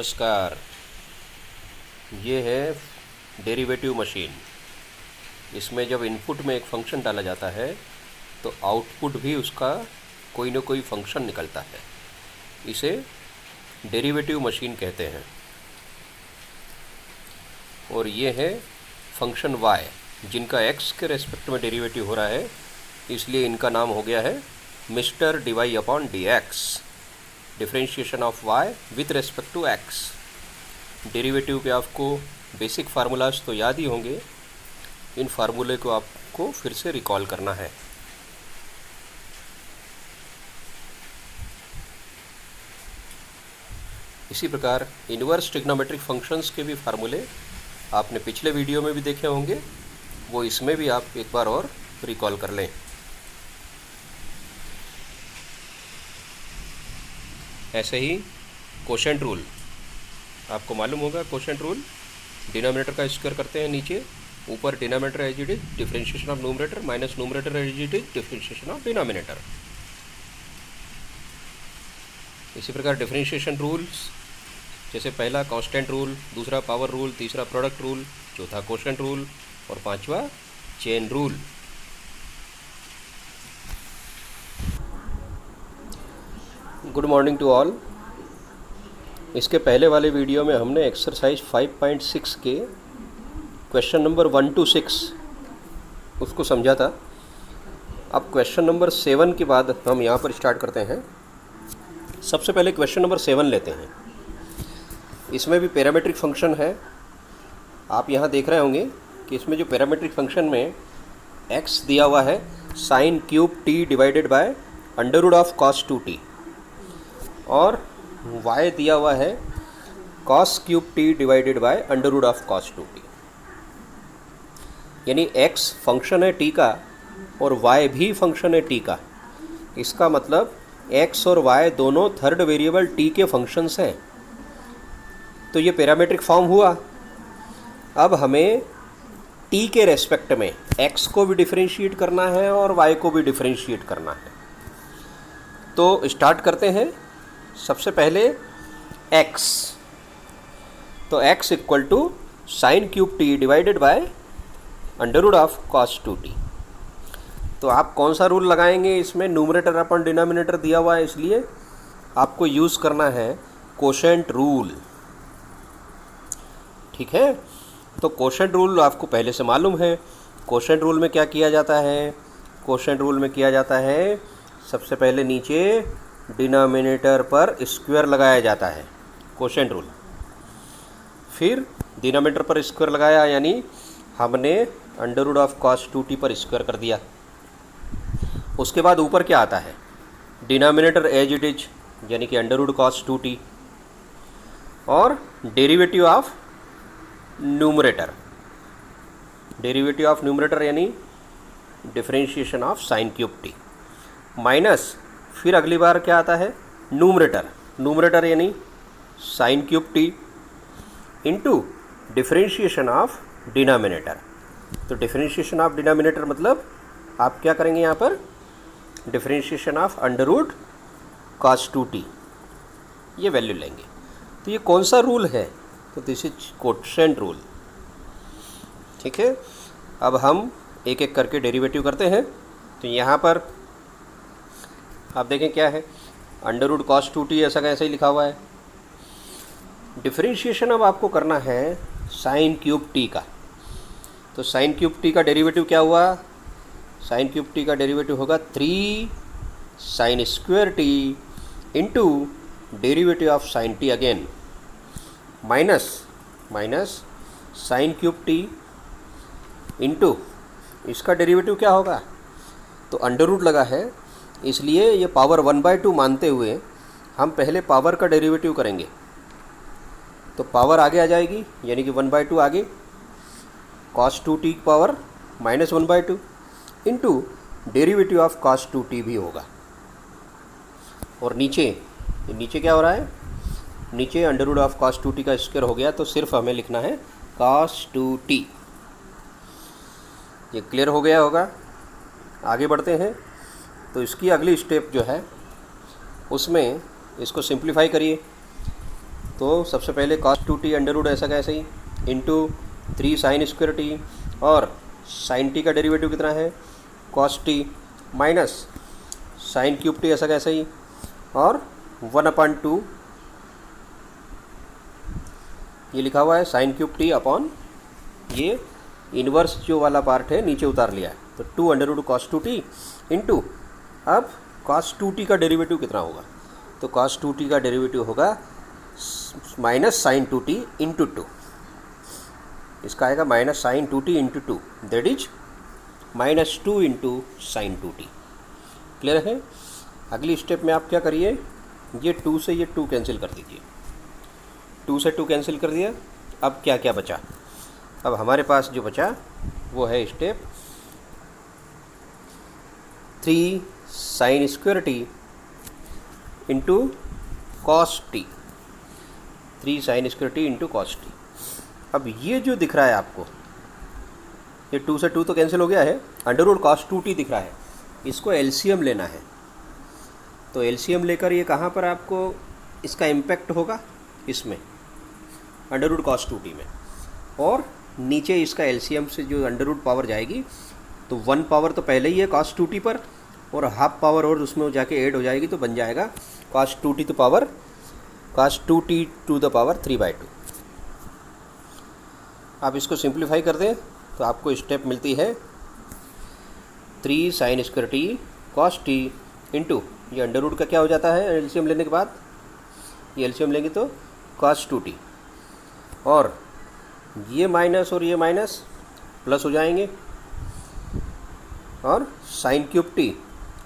नमस्कार। ये है डेरिवेटिव मशीन। इसमें जब इनपुट में एक फंक्शन डाला जाता है तो आउटपुट भी उसका कोई ना कोई फंक्शन निकलता है। इसे डेरिवेटिव मशीन कहते हैं। और ये है फंक्शन y, जिनका x के रेस्पेक्ट में डेरिवेटिव हो रहा है, इसलिए इनका नाम हो गया है mister d y upon d x, differentiation of y with respect to x। Derivative के आपको बेसिक फार्मूलाज तो याद ही होंगे, इन फार्मूले को आपको फिर से रिकॉल करना है। इसी प्रकार इन्वर्स ट्रिग्नोमेट्रिक फंक्शंस के भी फार्मूले आपने पिछले वीडियो में भी देखे होंगे, वो इसमें भी आप एक बार और रिकॉल कर लें। ऐसे ही कोशेंट रूल आपको मालूम होगा। कोशेंट रूल डिनोमिनेटर का स्क्वायर करते हैं नीचे, ऊपर denominator as it is differentiation of numerator minus numerator as it is differentiation of denominator. इसी प्रकार डिफरेंशिएशन रूल्स, जैसे पहला कांस्टेंट रूल, दूसरा पावर रूल, तीसरा प्रोडक्ट रूल, चौथा कोशेंट रूल और पांचवा chain rule. Good morning to all. इसके पहले वाले वीडियो में हमने एक्सरसाइज 5.6 के क्वेश्चन नंबर 1 to 6 उसको समझा था। अब क्वेश्चन नंबर 7 के बाद हम यहाँ पर स्टार्ट करते हैं। सबसे पहले क्वेश्चन नंबर 7 लेते हैं। इसमें भी पैरामीट्रिक फंक्शन है। आप यहाँ देख रहे होंगे कि इसमें जो पैरामीट्रिक फंक्शन में x दिया हुआ है sine cube t divided by under root of cos 2t, और y दिया हुआ है cos cube t divided by under root of cos 2t। यानी x फंक्शन है t का और y भी फंक्शन है t का। इसका मतलब x और y दोनों थर्ड वेरिएबल t के फंक्शंस हैं। तो ये पैरामीट्रिक फॉर्म हुआ। अब हमें t के रेस्पेक्ट में x को भी डिफरेंशिएट करना है और y को भी डिफरेंशिएट करना है। तो स्टार्ट करते हैं। सबसे पहले x, तो x equal to sine cube t divided by under root of cos 2t। तो आप कौन सा रूल लगाएंगे? इसमें न्यूमरेटर अपन डिनोमिनेटर दिया हुआ है, इसलिए आपको यूज़ करना है कोशेंट रूल। ठीक है, तो कोशेंट रूल आपको पहले से मालूम है। कोशेंट रूल में क्या किया जाता है? कोशेंट रूल में किया जाता है सबसे पहले नीचे डिनोमिनेटर पर स्क्वायर लगाया जाता है, कोशेंट रूल। फिर डिनोमिनेटर पर स्क्वायर लगाया, यानी हमने under root of cos 2t पर स्क्वायर कर दिया। उसके बाद ऊपर क्या आता है? डिनोमिनेटर एज इट इज, यानी कि अंडर रूट कॉस 2t, और derivative of numerator. Derivative of numerator यानी differentiation of sine cube t, minus फिर अगली बार क्या आता है? न्यूमरेटर। न्यूमरेटर यानी sine cube t into differentiation of denominator. तो डिफरेंशिएशन ऑफ डिनोमिनेटर मतलब आप क्या करेंगे यहाँ पर? Differentiation of under root cos 2t, ये वैल्यू लेंगे। तो ये कौन सा रूल है? तो दिस इज कोशेंट रूल। ठीक है, अब हम एक एक करके डेरिवेटिव करते हैं। तो यहाँ पर आप देखें क्या है, अंडर रूट कॉस 2t ऐसा कैसे ही लिखा हुआ है। डिफरेंशिएशन अब आपको करना है साइन क्यूब t का। तो साइन क्यूब t का डेरिवेटिव क्या हुआ? साइन क्यूब t का डेरिवेटिव होगा 3 sine square t into derivative of sine t again, minus sign cube t into इसका डेरिवेटिव क्या होगा? तो अंडर रूट लगा है, इसलिए ये पावर 1/2 मानते हुए हम पहले पावर का डेरिवेटिव करेंगे। तो पावर आगे आ जाएगी, यानी कि 1/2 आगे, cos 2t की power minus 1/2 into derivative of cos 2t भी होगा। और नीचे क्या हो रहा है? नीचे under root of cos 2t का स्क्वायर हो गया, तो सिर्फ हमें लिखना है cos 2t। ये क्लियर हो गया होगा। आगे बढ़ते हैं। तो इसकी अगली स्टेप जो है उसमें इसको सिंप्लीफाई करिए। तो सबसे पहले cos 2t अंडर रूट ऐसा कैसे ही इंटू 3 साइन स्क्वायर टी, और साइन टी का डेरिवेटिव कितना है cos t minus sign cube T ऐसा कैसे ही, और 1/2 ये लिखा हुआ है साइन क्यूब टी अपॉन ये इन्वर्स जो वाला पार्ट है नीचे उतार लिया है, तो 2 under root cos 2t into अब cos 2t का डेरिवेटिव कितना होगा, तो cos 2t का डेरिवेटिव होगा माइनस साइन 2t इंटू 2, इसका आएगा minus sine 2t into 2, that is -2 into sine 2t। Clear है। अगली स्टेप में आप क्या करिए, ये 2 से ये 2 कैंसिल कर दीजिए, 2 से 2 कैंसिल कर दिया। अब क्या क्या बचा, अब हमारे पास जो बचा वो है step 3 sign square T into cos T, 3 sign square T into cos T. अब ये जो दिख रहा है आपको, ये 2 से 2 तो कैंसिल हो गया है, अंडर रूट cos 2t दिख रहा है, इसको एलसीएम लेना है। तो एलसीएम लेकर ये कहाँ पर आपको इसका इम्पैक्ट होगा, इसमें अंडर रूट cos 2t में, और नीचे इसका एलसीएम से जो अंडर रूट पावर जाएगी तो 1 पावर तो पहले ही है cos 2t पर, और हाफ पावर और उसमें जाके ऐड हो जाएगी तो बन जाएगा cos 2t तो power cos 2t to the power 3/2। आप इसको सिंप्लीफाई कर दें तो आपको स्टेप मिलती है 3 sign square T cos T into ये अंडर रूट का क्या हो जाता है एलसीएम लेने के बाद, ये एलसीएम लेंगे तो cos 2t, और ये माइनस और ये माइनस प्लस हो जाएंगे, और sine cube t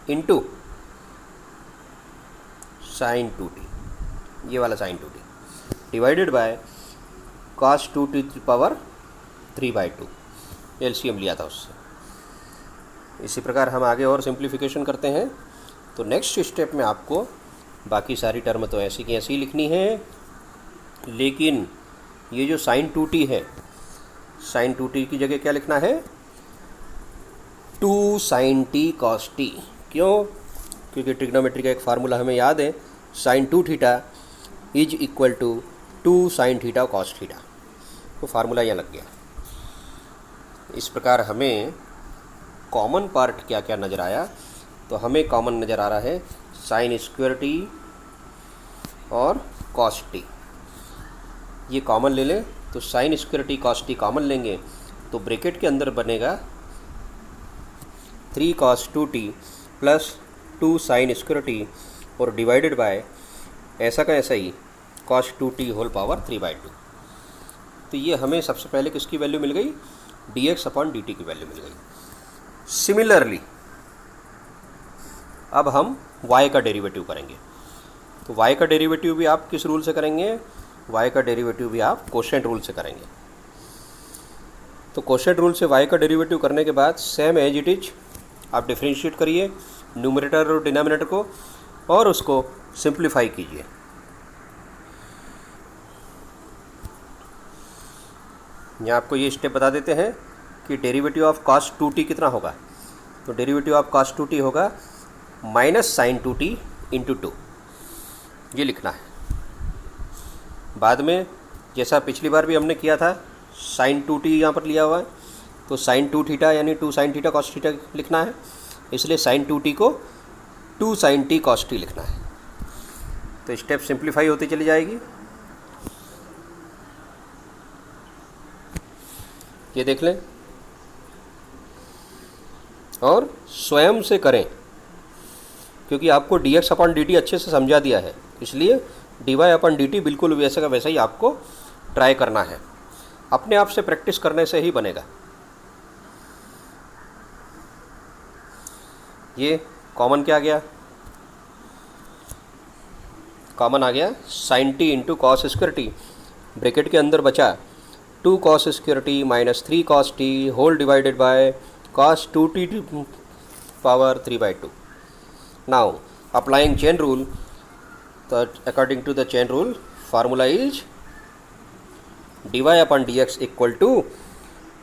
into sine 2t, ये वाला sine 2t divided by cos 2t power 3/2, LCM लिया था उससे। इसी प्रकार हम आगे और सिंप्लीफिकेशन करते हैं। तो नेक्स्ट स्टेप में आपको बाकी सारी टर्म तो ऐसी की ऐसी लिखनी है, लेकिन ये जो साइन 2t है, साइन 2t की जगह क्या लिखना है 2 साइन t cos t। क्यों, क्योंकि ट्रिग्नोमेट्री का एक फार्मूला हमें याद है, sine 2 theta is equal to 2 sine theta cos theta, तो फार्मूला यहाँ लग गया। इस प्रकार हमें कॉमन पार्ट क्या क्या नज़र आया, तो हमें कॉमन नज़र आ रहा है साइन स्क्वायर टी और cos टी, ये कॉमन ले लें तो sign square T cos T common लेंगे तो ब्रैकेट के अंदर बनेगा 3 cos 2t plus 2 sign square t और डिवाइडेड बाय ऐसा का ऐसा ही cos 2t होल पावर 3/2। तो ये हमें सबसे पहले किसकी वैल्यू मिल गई, dx/dt की वैल्यू मिल गई। सिमिलरली अब हम y का डेरिवेटिव करेंगे, तो y का डेरिवेटिव भी आप किस रूल से करेंगे, y का डेरिवेटिव भी आप कोशेंट रूल से करेंगे। तो कोशेंट रूल से y का डेरिवेटिव करने के बाद सेम एज इट इज आप डिफरेंशिएट करिए न्यूमरेटर और डिनोमिनेटर को, और उसको सिंप्लीफाई कीजिए। यहाँ आपको ये स्टेप बता देते हैं कि डेरिवेटिव ऑफ cos 2t कितना होगा, तो डेरिवेटिव ऑफ cos 2t होगा माइनस साइन 2t इंटू 2, ये लिखना है। बाद में जैसा पिछली बार भी हमने किया था साइन 2t यहाँ पर लिया हुआ है, तो साइन 2 थीटा यानी 2 साइन थीटा cos थीटा लिखना है, इसलिए साइन 2t को 2 साइन t cos t लिखना है। तो स्टेप सिंप्लीफाई होती चली जाएगी। ये देख लें और स्वयं से करें, क्योंकि आपको dx/dt अच्छे से समझा दिया है, इसलिए dy/dt बिल्कुल वैसे का वैसा ही आपको ट्राई करना है, अपने आप से प्रैक्टिस करने से ही बनेगा। ये कॉमन क्या आ गया, कॉमन आ गया sine t into cos square t, bracket के अंदर बचा 2 cos square t minus 3 cos t whole divided by cos 2t power 3/2। Now applying chain rule, तो according to the chain rule formula is dy/dx equal to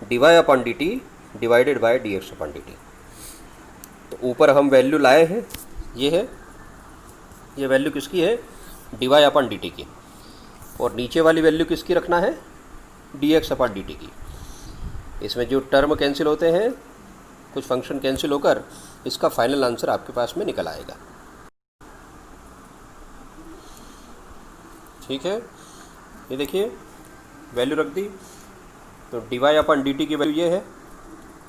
dy/dt divided by dx/dt। तो ऊपर हम value लाए हैं, ये है, ये value किसकी है dy/dt की, और नीचे वाली वैल्यू किसकी रखना है, dx अपॉन dt की। इसमें जो टर्म कैंसिल होते हैं, कुछ फंक्शन कैंसिल होकर इसका फाइनल आंसर आपके पास में निकल आएगा। ठीक है, ये देखिए वैल्यू रख दी, तो dy अपॉन dt की वैल्यू ये है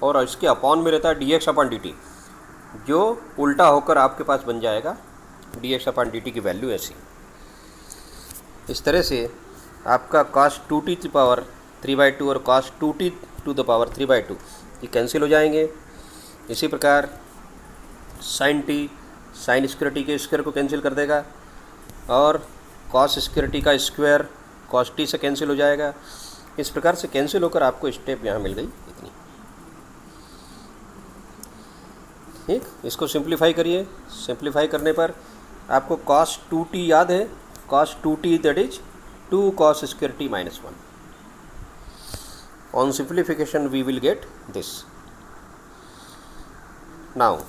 और इसके अपॉन में रहता है dx अपॉन dt, जो उल्टा होकर आपके पास बन जाएगा dx अपॉन dt की वैल्यू ऐसी। इस तरह से आपका cos 2t की पावर 3/2 और cos 2t to the power 3/2 ये कैंसिल हो जाएंगे। इसी प्रकार sin t sin square T के स्क्वायर को कैंसिल कर देगा और cos स्क्वायर टी का स्क्वायर cos t से कैंसिल हो जाएगा। इस प्रकार से कैंसिल होकर आपको स्टेप यहाँ मिल गई इतनी। ठीक, इसको सिंप्लीफाई करिए। सिंप्लीफाई करने पर आपको cos 2t याद है, cos 2t that is 2 cos square t minus 1। On simplification we will get this. Now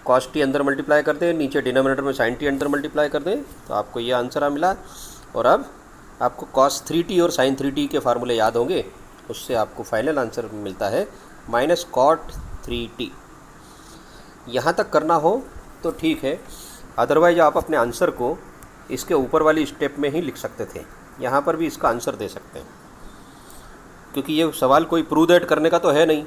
cos t अंदर मल्टीप्लाई कर दें, नीचे डिनोमिनेटर में sin t अंदर मल्टीप्लाई कर दें, तो आपको ये आंसर मिला। और अब आपको cos 3t और sin 3t के फार्मूले याद होंगे, उससे आपको फाइनल आंसर मिलता है माइनस cot 3t। यहाँ तक करना हो तो ठीक है, अदरवाइज आप अपने आंसर को इसके ऊपर वाली स्टेप में ही लिख सकते थे। यहाँ पर भी इसका आंसर दे सकते हैं, क्योंकि ये सवाल कोई प्रूव दैट करने का तो है नहीं।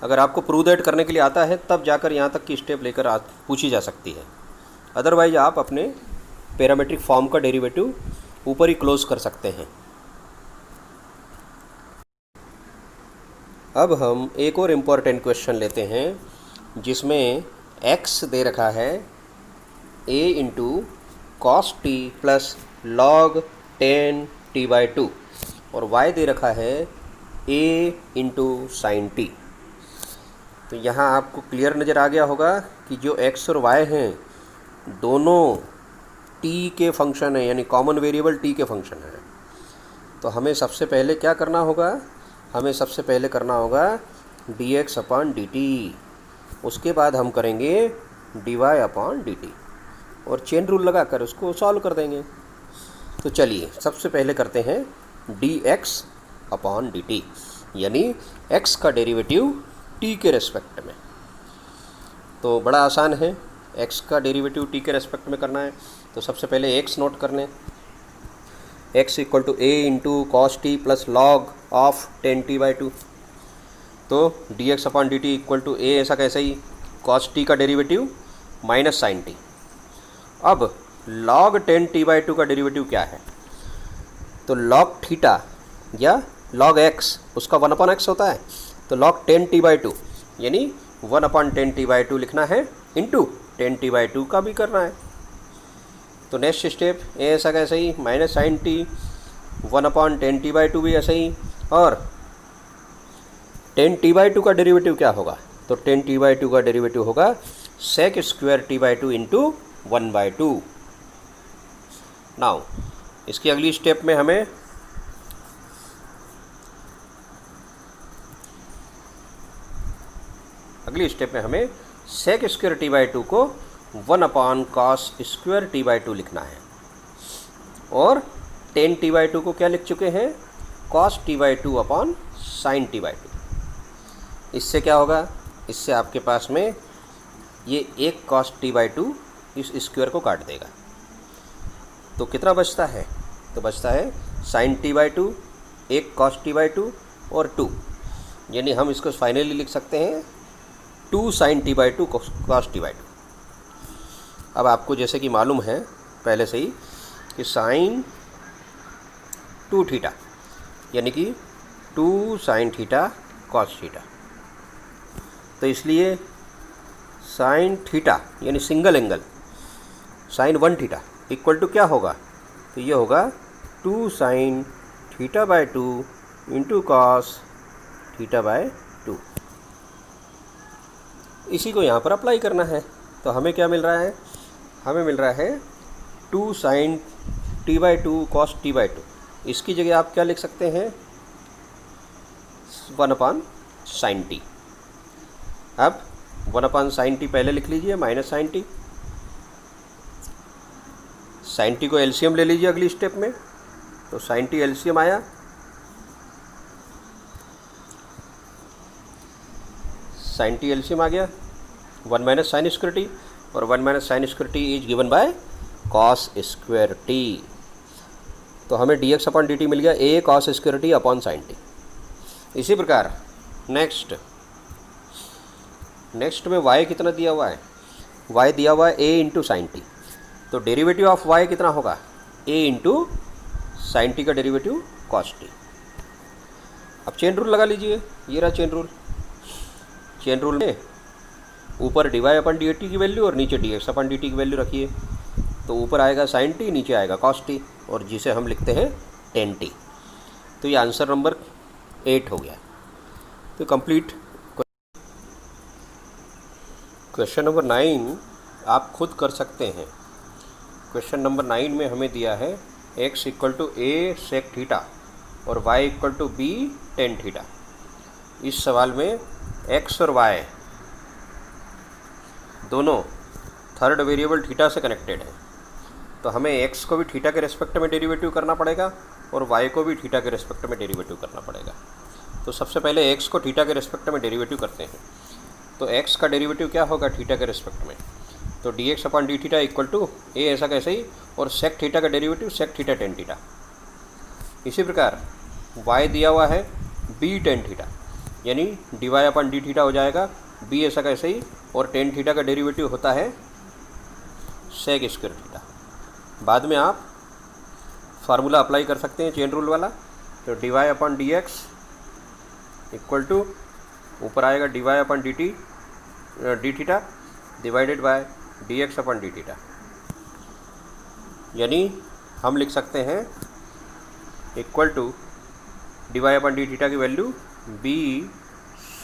अगर आपको प्रूव दैट करने के लिए आता है तब जाकर यहाँ तक की स्टेप लेकर पूछी जा सकती है। अदरवाइज आप अपने पैरामीट्रिक फॉर्म का डेरिवेटिव ऊपर ही क्लोज कर सकते हैं। अब हम एक और इम्पॉर्टेंट क्वेश्चन लेते हैं, जिसमें x दे रखा है a into cos t plus log 10t/2 और y दे रखा है a इंटू साइन टी। तो यहाँ आपको क्लियर नज़र आ गया होगा कि जो x और y हैं दोनों t के फंक्शन है, यानी कॉमन वेरिएबल t के फंक्शन है। तो हमें सबसे पहले क्या करना होगा, हमें सबसे पहले करना होगा dx अपॉन dt, उसके बाद हम करेंगे dy अपॉन dt और चेन रूल लगाकर उसको सॉल्व कर देंगे। तो चलिए सबसे पहले करते हैं dx अपॉन dt, यानी x का डेरिवेटिव t के रेस्पेक्ट में। तो बड़ा आसान है, x का डेरिवेटिव t के रेस्पेक्ट में करना है। तो सबसे पहले x नोट कर लें, x equal to a into cos t plus log of 10t/2। तो dx upon dt equal to a, ऐसा कैसे ही, कॉस टी का डेरिवेटिव माइनस साइन टी। अब लॉग 10t/2 का डेरिवेटिव क्या है, तो लॉग थीटा या लॉग x, उसका 1/x होता है। तो लॉग 10t/2 यानी 1/10t/2 लिखना है, इंटू 10t/2 का भी करना है। तो नेक्स्ट स्टेप ए ऐसा कैसे ही, माइनस साइन टी 1/10t/2 भी ऐसे ही। और 10t/2 का डेरिवेटिव क्या होगा, तो 10t/2 का डेरिवेटिव होगा sec square t/2 into 1/2। Now इसकी अगली स्टेप में हमें सेक स्क्वायर t/2 को 1/cos स्क्वायर t/2 लिखना है। और 10t/2 को क्या लिख चुके हैं, cos t/2 upon sine t/2। इससे क्या होगा, इससे आपके पास में ये एक cos t/2 इस स्क्वायर को काट देगा। तो कितना बचता है, तो बचता है साइन t/2, एक cos t/2 और 2, यानी हम इसको फाइनली लिख सकते हैं 2 साइन t/2 cos t/2। अब आपको जैसे कि मालूम है पहले से ही कि साइन 2 थीटा यानी कि 2 साइन थीटा कॉस थीटा। तो इसलिए साइन थीटा यानी single angle sine 1 theta equal to क्या होगा, तो ये होगा 2 साइन θ/2 इंटू कॉस θ/2। इसी को यहाँ पर अप्लाई करना है। तो हमें क्या मिल रहा है, हमें मिल रहा है 2 साइन t/2 कॉस t/2। इसकी जगह आप क्या लिख सकते हैं, 1/sin t। अब 1/sin t पहले लिख लीजिए, minus sine t, sine t को एलसीएम ले लीजिए अगली स्टेप में, तो साइन टी एलसीएम आया, साइन टी एलसीएम आ गया 1 माइनस साइन स्क्वायर टी, और 1 minus sine square t is given by cos square t. तो हमें d x upon d t मिल गया a cos square t upon sine t. इसी प्रकार नेक्स्ट में y कितना दिया हुआ है, y दिया हुआ है a इंटू साइन टी, तो डेरिवेटिव ऑफ y कितना होगा a इंटू साइन टी का डेरिवेटिव कॉस टी। अब चेन रूल लगा लीजिए, ये रहा चेन रूल। चेन रूल में ऊपर डी वाई अपन डी टी की वैल्यू और नीचे D x upon D T की वैल्यू रखिए, तो ऊपर आएगा साइन टी, नीचे आएगा कॉस टी, और जिसे हम लिखते हैं टेन टी। तो ये आंसर नंबर 8 हो गया। तो कंप्लीट। क्वेश्चन नंबर 9 आप खुद कर सकते हैं। क्वेश्चन नंबर 9 में हमें दिया है x equal to a sec theta और y equal to b tan theta. इस सवाल में x और y दोनों थर्ड वेरिएबल थीटा से कनेक्टेड है, तो हमें x को भी थीटा के रेस्पेक्ट में डेरिवेटिव करना पड़ेगा और y को भी थीटा के रेस्पेक्ट में डेरिवेटिव करना पड़ेगा। तो सबसे पहले x को थीटा के रेस्पेक्ट में डेरिवेटिव करते हैं। तो x का डेरिवेटिव क्या होगा थीटा के रेस्पेक्ट में, तो d x upon d theta equal to a, ऐसा कैसे ही, और सेक थीटा का derivative sec theta tan theta. इसी प्रकार y दिया हुआ है b टेन थीटा, यानी d y upon d theta हो जाएगा b ऐसा कैसे ही, और टेन थीटा का डेरिवेटिव होता है सेक स्क्वायर थीटा। बाद में आप फार्मूला अप्लाई कर सकते हैं चेन रूल वाला, तो d y upon d x equal to ऊपर आएगा d y upon d t d theta divided by d x upon d theta. यानी हम लिख सकते हैं equal to d y upon d theta की value b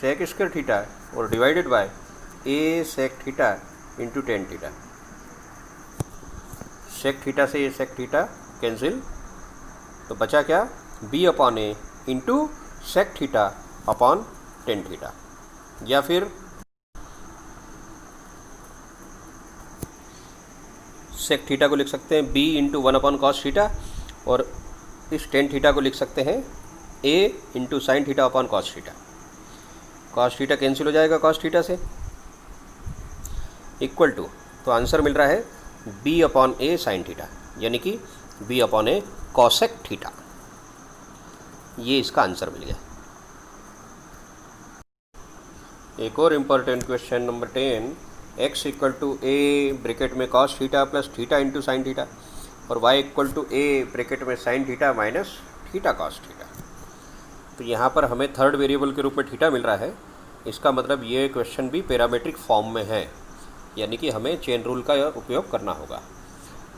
sec square theta और divided by a sec theta into tan theta. Sec theta से ये sec theta cancel, तो बचा क्या b upon a into sec theta upon tan theta. या फिर sec theta को लिख सकते हैं b into 1 upon cos theta, और इस टेन थीटा को लिख सकते हैं a into sine theta upon cos theta. Cos theta cancel हो जाएगा कॉस थीटा से, इक्वल टू, तो आंसर मिल रहा है b अपॉन ए साइन थीटा, यानी कि b अपॉन ए कॉसेक थीटा। ये इसका आंसर मिल गया। एक और important question number 10, x equal to a bracket में cos theta plus theta into sine theta और y equal to a bracket में sine theta minus theta cos theta. तो यहाँ पर हमें थर्ड वेरिएबल के रूप में थीटा मिल रहा है। इसका मतलब ये क्वेश्चन भी पैरामीट्रिक फॉर्म में है, यानी कि हमें चेन रूल का उपयोग करना होगा।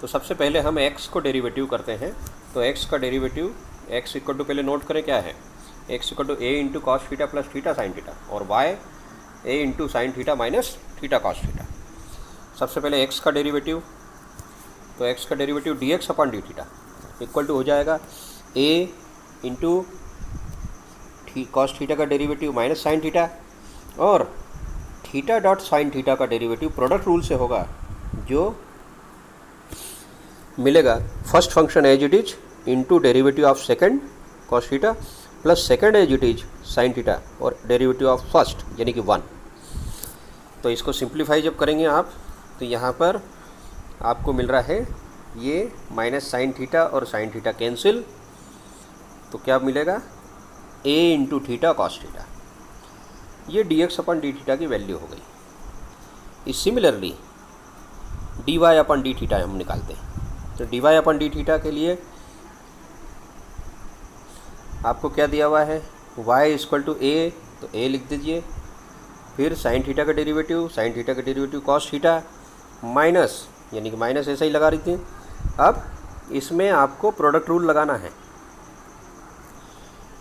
तो सबसे पहले हम x को डेरिवेटिव करते हैं। तो x का डेरिवेटिव x इक्वल टू, पहले नोट करें क्या है, x equal to a into cos theta plus theta sine theta और y a into sine theta minus theta cos theta. सबसे पहले x का डेरिवेटिव, तो x का derivative d x upon d theta equal to हो जाएगा a into cos theta का derivative minus sine theta, और थीटा डॉट साइन थीटा का डेरिवेटिव प्रोडक्ट रूल से होगा, जो मिलेगा first function as it is into derivative of second cos theta plus second as it is sine theta और derivative of first यानी कि 1। तो इसको सिंप्लीफाई जब करेंगे आप, तो यहाँ पर आपको मिल रहा है ये माइनस साइन थीटा और साइन थीटा कैंसिल, तो क्या मिलेगा a into theta cos theta. ये D x upon D theta की वैल्यू हो गई। सिमिलरली डी वाई अपन डी थीटा हम निकालते हैं। तो डी वाई अपन डी थीटा के लिए आपको क्या दिया हुआ है, y इक्वल टू a, तो a लिख दीजिए, फिर साइन थीटा का डेरिवेटिव, साइन थीटा का डेरिवेटिव कॉस थीटा माइनस, यानी कि माइनस ऐसा ही लगा रही थी। अब इसमें आपको प्रोडक्ट रूल लगाना है।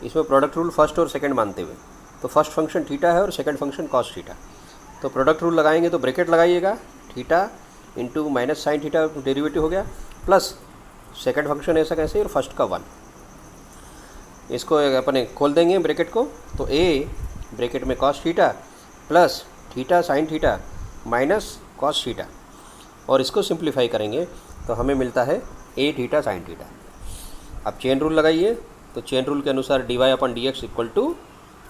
इसमें प्रोडक्ट रूल फर्स्ट और सेकंड मानते हुए, तो फर्स्ट फंक्शन थीटा है और सेकंड फंक्शन कॉस थीटा। तो प्रोडक्ट रूल लगाएंगे तो ब्रैकेट लगाइएगा, theta into minus sine theta derivative हो गया प्लस सेकंड फंक्शन ऐसा कैसे और फर्स्ट का 1। इसको अपने खोल देंगे ब्रैकेट को, तो a ब्रैकेट में cos theta plus theta sine theta minus cos theta, और इसको सिंप्लीफाई करेंगे तो तो हमें मिलता है ए थीटा साइन थीटा। अब चेन रूल लगाइए, तो चेन रूल के अनुसार dy/dx इक्वल टू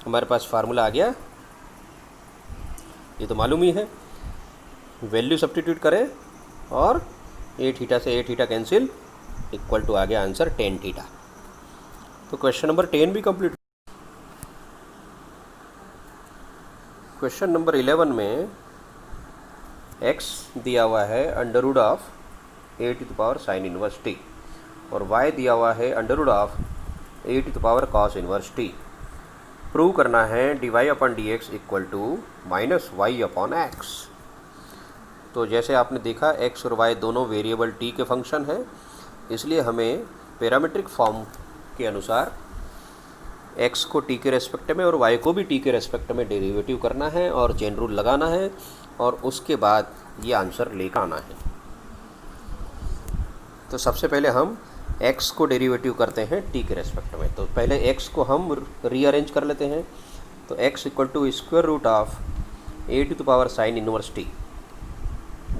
हमारे पास फार्मूला आ गया, ये तो मालूम ही है, वैल्यू सब्स्टिट्यूट करें और ए थीटा से ए थीटा कैंसिल, इक्वल टू आ गया आंसर टेन थीटा। तो क्वेश्चन नंबर 10 भी कंप्लीट। क्वेश्चन नंबर 11 में x दिया हुआ है under root of a to the power sine inverse t और y दिया हुआ है under root of a to the power cos inverse t. Prove करना है dy/dx इक्वल टू -y/x। तो जैसे आपने देखा x और y दोनों वेरिएबल t के फंक्शन हैं, इसलिए हमें पैरामीट्रिक फॉर्म के अनुसार x को t के रेस्पेक्ट में और y को भी t के रेस्पेक्ट में डेरिवेटिव करना है और चेन रूल लगाना है और उसके बाद ये आंसर लेकर आना है। तो सबसे पहले हम x को डेरिवेटिव करते हैं t के रेस्पेक्ट में। तो पहले x को हम रीअरेंज कर लेते हैं। तो x equal to square root of a to the power sine inverse t.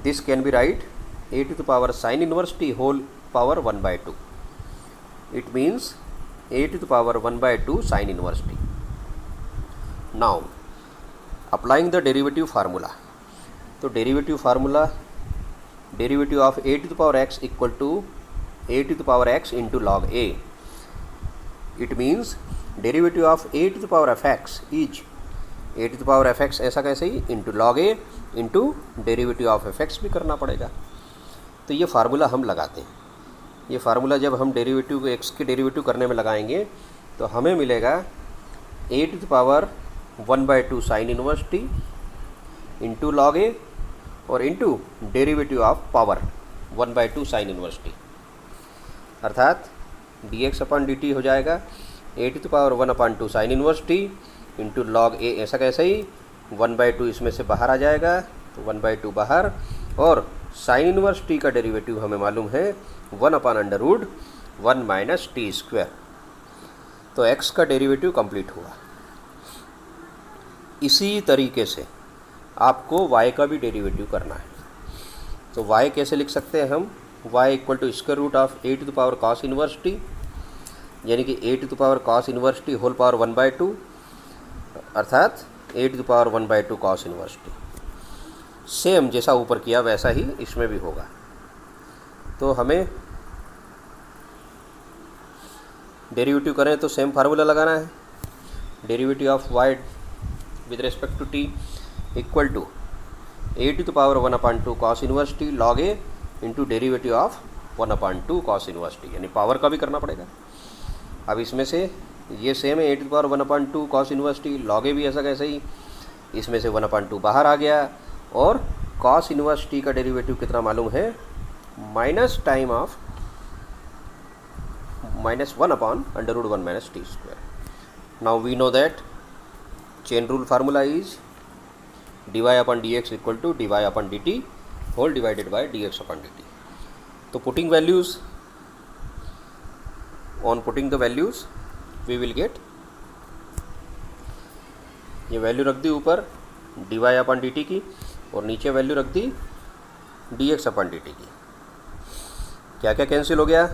This can be write a to the power sine inverse t whole power 1/2। It means a to the power 1/2 sin inverse t. Now applying the derivative formula. तो derivative formula, derivative of a to the power x equal to a to the power x into log a. It means derivative of a to the power of x is a to the power of x ऐसा कैसे ही into log a into derivative of fx भी करना पड़ेगा। तो ये formula हम लगाते हैं। ये फार्मूला जब हम डेरिवेटिव को x के डेरिवेटिव करने में लगाएंगे तो हमें मिलेगा a to the power 1/2 sine inverse t into log a और into derivative of power 1/2 sine inverse t, अर्थात dx/dt हो जाएगा a to the power 1/2 sine inverse t into log a ऐसा कैसे ही 1/2 इसमें से बाहर आ जाएगा, तो 1/2 बाहर, और साइन इनवर्स टी का डेरिवेटिव हमें मालूम है 1/√1 माइनस टी स्क्वायर। तो x का डेरिवेटिव कंप्लीट हुआ। इसी तरीके से आपको y का भी डेरिवेटिव करना है। तो y कैसे लिख सकते हैं हम? y equal to square root of a to the power cos inverse t, यानी कि a to the power cos inverse t whole power 1/2, अर्थात a to the power 1/2 cos inverse t. Same जैसा ऊपर किया वैसा ही इसमें भी होगा। तो हमें डेरिवेटिव करें तो सेम फार्मूला लगाना है। Derivative of y with respect to t equal to a to the power 1/2 cos inverse t log a into derivative of 1/2 cos inverse t, यानी पावर का भी करना पड़ेगा। अब इसमें से ये सेम है, a to the power 1/2 cos inverse t log a भी ऐसा कैसे ही, इसमें से 1/2 बाहर आ गया और कॉस इनवर्स टी का डेरिवेटिव कितना मालूम है, minus time of -1/√1 minus t square. Now we know that chain rule formula is dy/dx equal to dy/dt whole divided by dx/dt। तो putting values, on putting the values we will get, ये value रख दी ऊपर dy/dt की और नीचे value रख दी dx/dt की। क्या क्या कैंसिल हो गया?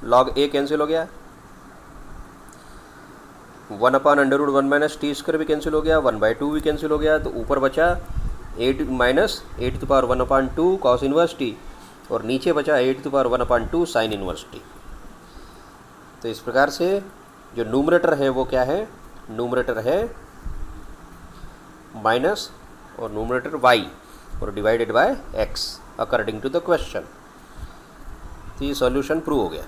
लॉग ए कैंसिल हो गया, 1/√1 माइनस टी स्क्वायर भी कैंसिल हो गया, 1/2 भी कैंसिल हो गया। तो ऊपर बचा a to the power 1/2 cos inverse t और नीचे बचा a to the power 1/2 sine inverse t. तो इस प्रकार से जो न्यूमरेटर है वो क्या है? न्यूमरेटर है माइनस और न्यूमरेटर y और divided by x according to the question. तो ये सॉल्यूशन प्रूव हो गया।